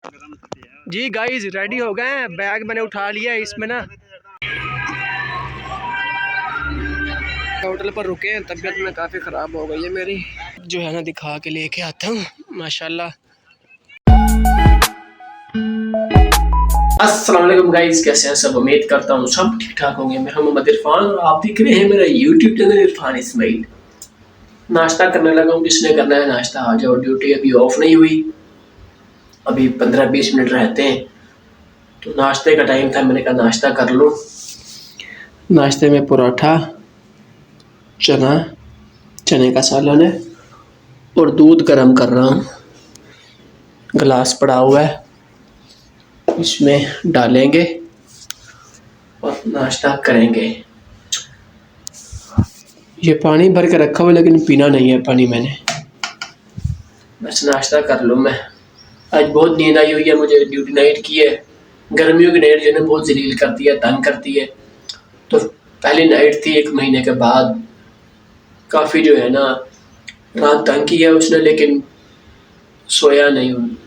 जी guys ready हो गए हैं, बैग मैंने उठा लिया है। इसमें ना होटल पर रुके हैं, तबीयत में काफ़ी ख़राब हो गई है मेरी, जो है ना दिखा के लेके आता हूँ माशाल्लाह। अस्सलाम वालेकुम गाइस, कैसे हैं सब? उम्मीद करता हूँ सब ठीक ठाक होंगे। मैं मोहम्मद इरफान और आप देख रहे हैं मेरा यूट्यूब चैनल इरफान इस्माइल। नाश्ता करने लगा हूँ, जिसने करना है नाश्ता आ जाओ, ड्यूटी अभी ऑफ नहीं हुई, अभी 15-20 मिनट रहते हैं तो नाश्ते का टाइम था। मैंने कहा नाश्ता कर लो। नाश्ते में पराठा, चने का सालन है और दूध गर्म कर रहा हूँ। गिलास पड़ा हुआ है, इसमें डालेंगे और नाश्ता करेंगे। ये पानी भर के रखा हुआ लेकिन पीना नहीं है पानी मैंने, बस नाश्ता कर लूँ मैं। आज बहुत नींद आई हुई है मुझे, ड्यूटी नाइट की है। गर्मियों की नाइट जो है बहुत जलील करती है, तंग करती है। तो पहली नाइट थी 1 महीने के बाद, काफ़ी जो है ना रात तंग की है उसने, लेकिन सोया नहीं हूँ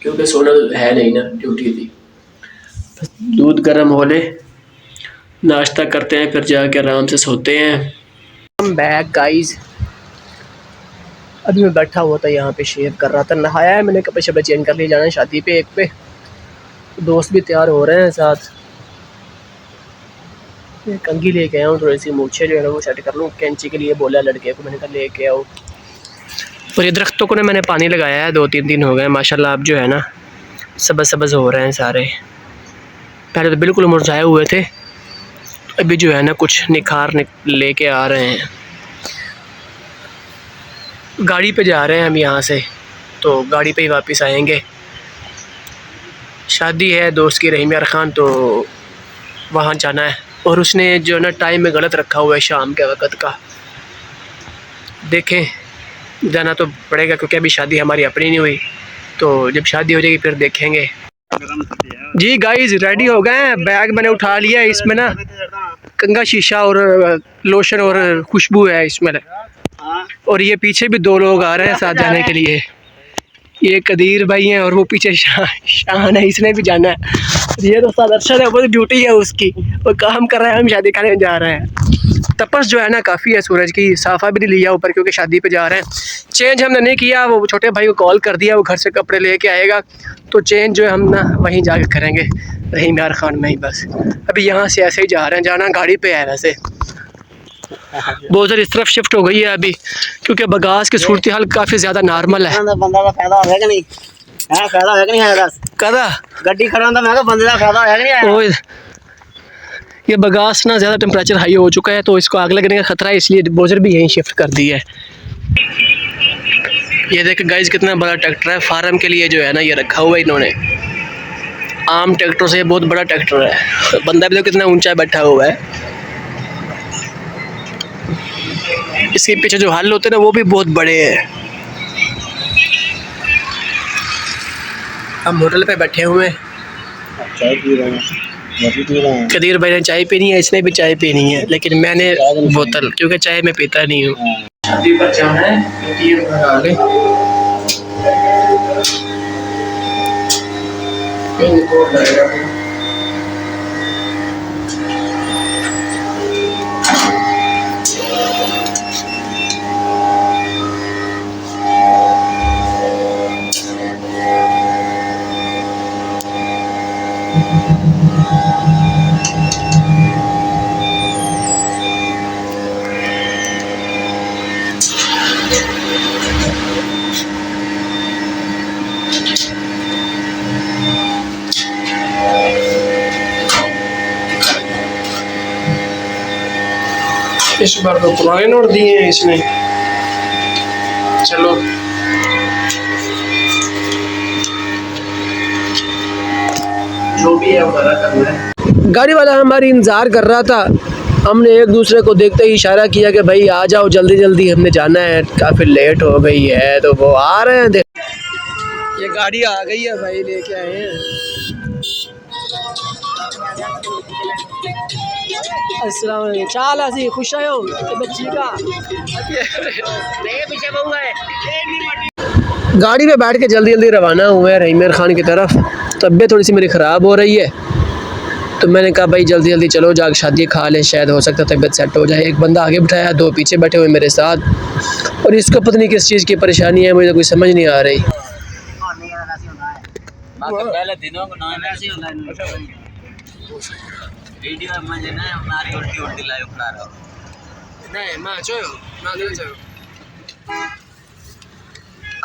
क्योंकि सोना है नहीं ना, ड्यूटी थी। दूध गर्म हो ले, नाश्ता करते हैं, फिर जाके आराम से सोते हैं। हम बैक गाइस, अभी मैं बैठा हुआ था यहाँ पे, शेव कर रहा था, नहाया है मैंने, कपड़े शपड़े चेंज कर लिए, जाना है शादी पे। एक पे दोस्त भी तैयार हो रहे हैं साथ। कंघी लेके आया हूँ, थोड़ी सी मूछे जो है ना वो सेट कर लूँ। कैंची के लिए बोला लड़के को, मैंने कहा लेके आओ। और ये दरख्तों को ना मैंने पानी लगाया है, 2-3 दिन हो गए माशाल्लाह। अब जो है ना सब्ज़ सब्ज़ हो रहे हैं सारे। पहले तो बिल्कुल मुरझाए हुए थे, अभी जो है ना कुछ निखार लेके आ रहे हैं। गाड़ी पे जा रहे हैं हम यहाँ से, तो गाड़ी पे ही वापस आएंगे। शादी है दोस्त की, रहीम यार ख़ान, तो वहाँ जाना है। और उसने जो ना टाइम में गलत रखा हुआ है शाम के वक़्त का। देखें, जाना तो पड़ेगा क्योंकि अभी शादी हमारी अपनी नहीं हुई, तो जब शादी हो जाएगी फिर देखेंगे। जी गाइस रेडी हो गए हैं, बैग मैंने उठा लिया है। इसमें ना कंघा, शीशा और लोशन और खुशबू है इसमें। और ये पीछे भी 2 लोग आ रहे हैं साथ जाने के लिए। ये कदीर भाई हैं और वो पीछे शान है, इसने भी जाना है। ये तो उस्ताद अरशद है, वो तो ड्यूटी है उसकी, वो काम कर रहा है, हम शादी खाने जा रहे हैं। तपस जो है ना काफ़ी है सूरज की, साफ़ा भी नहीं लिया ऊपर क्योंकि शादी पे जा रहे हैं। चेंज हमने नहीं किया, वो छोटे भाई को कॉल कर दिया, वो घर से कपड़े लेके आएगा, तो चेंज जो है हम ना वहीं जाके करेंगे, रहीम यार ख़ान में ही। बस अभी यहाँ से ऐसे ही जा रहे हैं, जाना गाड़ी पे है वैसे। बहुत ज़्यादा इस तरफ शिफ्ट हो गई है अभी, क्योंकि बगास की सूरत हाल काफ़ी ज़्यादा नॉर्मल है। बंदा का फायदा होगा कि नहीं है? फायदा होगा कि नहीं है? दस कदा गड्डी खड़ा मैं तो बंदे का फायदा होगा कि नहीं है? ये बगास ना ज़्यादा टेम्परेचर हाई हो चुका है, तो इसको आग लगने का ख़तरा है, इसलिए बोझर भी यहीं शिफ्ट कर दी है। ये देख गाइस कितना बड़ा ट्रैक्टर है, फार्म के लिए जो है ना ये रखा हुआ है इन्होंने। आम ट्रैक्टर से बहुत बड़ा ट्रैक्टर है। बंदा भी तो कितना ऊंचा बैठा हुआ है। इसके पीछे जो हल होते हैं ना वो भी बहुत बड़े हैं। हम होटल पे बैठे हुए हैं, चाय पी रहे हैं, कदीर भाई ने चाय पीनी है, इसने भी चाय पीनी है, लेकिन मैंने बोतल, क्योंकि चाय मैं पीता नहीं हूँ। शादी पर जाना है, इस बार तो पुराने नोट दिए हैं इसने। चलो जो भी है हमारा करना है। गाड़ी वाला हमारी इंतजार कर रहा था, हमने एक दूसरे को देखते ही इशारा किया कि भाई आ जाओ जल्दी जल्दी, हमने जाना है, काफ़ी लेट हो गई है। तो वो आ रहे हैं, ये गाड़ी आ गई है भाई, लेके आए हैं। अस्सलाम वालेकुम, चाल ऐसी खुश आयो बच्ची का गाड़ी पे बैठ के जल्दी जल्दी रवाना हुए हैं रहीम खान की तरफ। तबीयत थोड़ी सी मेरी ख़राब हो रही है, तो मैंने कहा भाई जल्दी जल्दी चलो जाकर शादी खा लें, शायद हो सकता है तबीयत सेट हो जाए। एक बंदा आगे बिठाया, 2 पीछे बैठे हुए मेरे साथ, और इसको पता नहीं किस चीज़ की परेशानी है, मुझे कोई समझ नहीं आ रही। पहले दिनों को ना ऐसे होता है वीडियो में जे ना हमारी उल्टी उल्टी लाइव खड़ा रहा नहीं मैं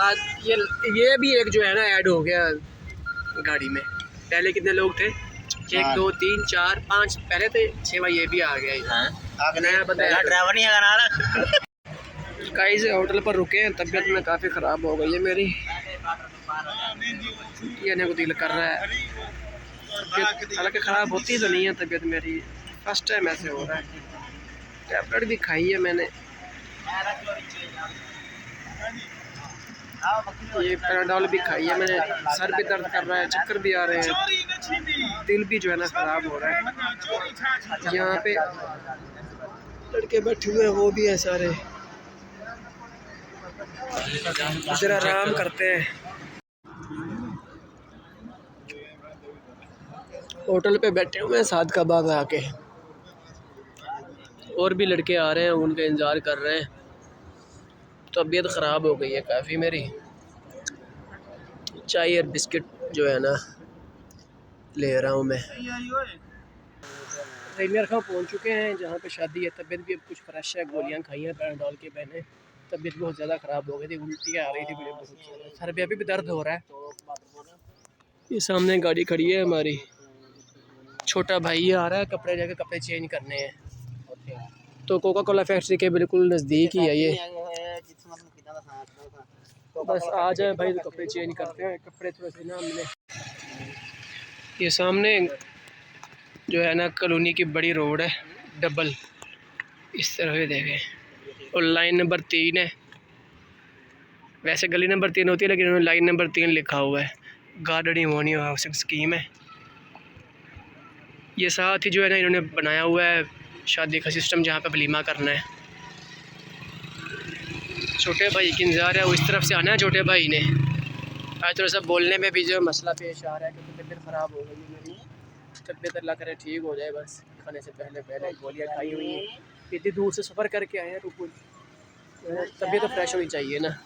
आज ये भी एक जो है ना ऐड हो गया गाड़ी में। पहले कितने लोग थे? 1 2 3 4 5, पहले तो 6 ये भी आ गया। हां नया बंदा ड्राइवर नहीं है ना। गाइस होटल पर रुके हैं, तबीयत में काफ़ी ख़राब हो गई है मेरी, ये को दिल कर रहा है। हालांकि ख़राब होती तो नहीं है तबीयत मेरी, फर्स्ट टाइम ऐसे हो रहा है। टैबलेट भी खाई है मैंने, ये पैराडॉल भी खाई है मैंने। सर भी दर्द कर रहा है, चक्कर भी आ रहे हैं, दिल भी जो है ना ख़राब हो रहा है। यहाँ पे लड़के बैठे हुए हैं, वो भी हैं सारे, ज़रा आराम करते हैं। होटल पे बैठे हुए हैं साथ का बाग आके, और भी लड़के आ रहे हैं, उनका इंतज़ार कर रहे हैं। तबीयत ख़राब हो गई है काफ़ी मेरी। चाय और बिस्किट जो है ना ले रहा हूँ मैं। रेलवे खां पहुँच चुके हैं जहाँ पे शादी है। तबीयत भी अब कुछ फ्रेश है, गोलियाँ खाई हैं पैराडॉल के मैंने। तबीयत बहुत ज़्यादा ख़राब हो गई थी, उल्टी आ रही थी मुझे बहुत, सर पे अभी भी दर्द हो रहा है। ये सामने गाड़ी खड़ी है हमारी, छोटा भाई आ रहा है कपड़े जाके कपड़े चेंज करने हैं। तो कोका कोला फैक्ट्री के बिल्कुल नज़दीक ही है ये, बस आ जाए भाई तो कपड़े चेंज करते हैं। कपड़े थोड़े से ना मिले। ये सामने जो है ना कॉलोनी की बड़ी रोड है, डबल इस तरह से देखें, और लाइन नंबर 3 है। वैसे गली नंबर 3 होती है, लेकिन उन्होंने लाइन नंबर 3 लिखा हुआ है। गार्डनिंग होनी हाउसिंग स्कीम है ये। साथ ही जो है ना इन्होंने बनाया हुआ है शादी का सिस्टम, जहाँ पे वलीमा करना है। छोटे भाई की इंतज़ार है, वो इस तरफ से आना है छोटे भाई ने। आज थोड़ा सा बोलने में भी जो मसला पेश आ रहा है, क्योंकि तबीयत ख़राब हो गई है मेरी। तबीयत अल्लाह करे ठीक हो जाए, बस खाने से पहले गोलियाँ खाई हुई हैं। इतनी दूर से सफ़र करके आए हैं, तो तबीयत तो फ्रेश होनी चाहिए ना।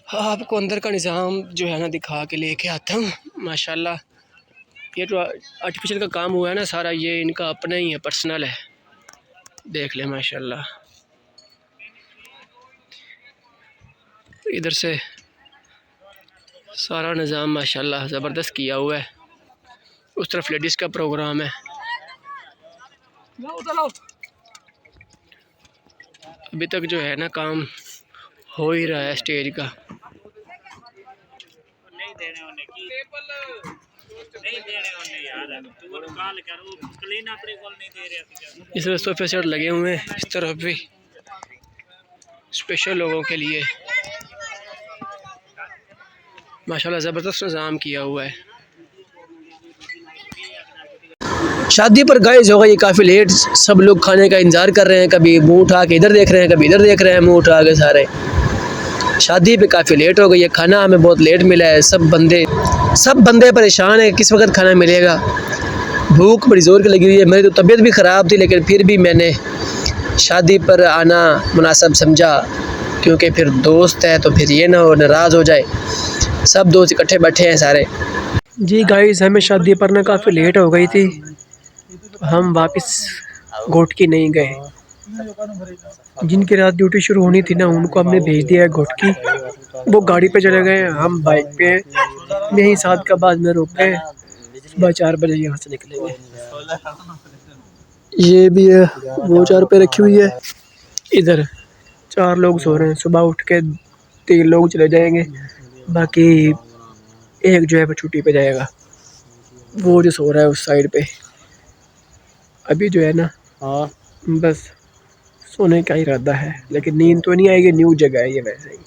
हाँ, आपको अंदर का निज़ाम जो है ना दिखा के लेके आता हूँ। माशाल्लाह ये जो आर्टिफिशियल का काम हुआ है ना सारा, ये इनका अपना ही है, पर्सनल है। देख ले माशाल्लाह, इधर से सारा निज़ाम माशाल्लाह ज़बरदस्त किया हुआ है। उस तरफ लेडीज़ का प्रोग्राम है। अभी तक जो है ना काम हो ही रहा है स्टेज का। इस तरह सोफे सेट लगे हुए हैं, इस तरफ भी स्पेशल लोगों के लिए माशाल्लाह ज़बरदस्त इंतज़ाम किया हुआ है। शादी पर गाइस हो गई काफ़ी लेट, सब लोग खाने का इंतज़ार कर रहे हैं। कभी मुंह उठा के इधर देख रहे हैं, कभी इधर देख रहे हैं, मुंह उठा के सारे। शादी पे काफ़ी लेट हो गई है, खाना हमें बहुत लेट मिला है। सब बंदे परेशान हैं, किस वक्त खाना मिलेगा। भूख बड़ी ज़ोर की लगी हुई है। मेरी तो तबीयत भी ख़राब थी, लेकिन फिर भी मैंने शादी पर आना मुनासिब समझा, क्योंकि फिर दोस्त है तो फिर ये ना हो नाराज़ हो जाए। सब दोस्त इकट्ठे बैठे हैं सारे। जी गाइस, हमें शादी पर ना काफ़ी लेट हो गई थी, हम वापस घोटकी नहीं गए। जिनकी रात ड्यूटी शुरू होनी थी ना, उनको हमने भेज दिया है घोटकी, वो गाड़ी पे चले गए। हम बाइक पे यहीं साथ का बाद में रुक गए। सुबह 4 बजे यहाँ से निकलेंगे। ये भी है, वो 4 पे रखी हुई है। इधर 4 लोग सो रहे हैं, सुबह उठ के 3 लोग चले जाएंगे, बाकी एक जो है वो छुट्टी पे जाएगा। वो जो सो रहा है उस साइड पे। अभी जो है ना बस सोने का इरादा है, लेकिन नींद तो नहीं आएगी, न्यू जगह है ये वैसे ही।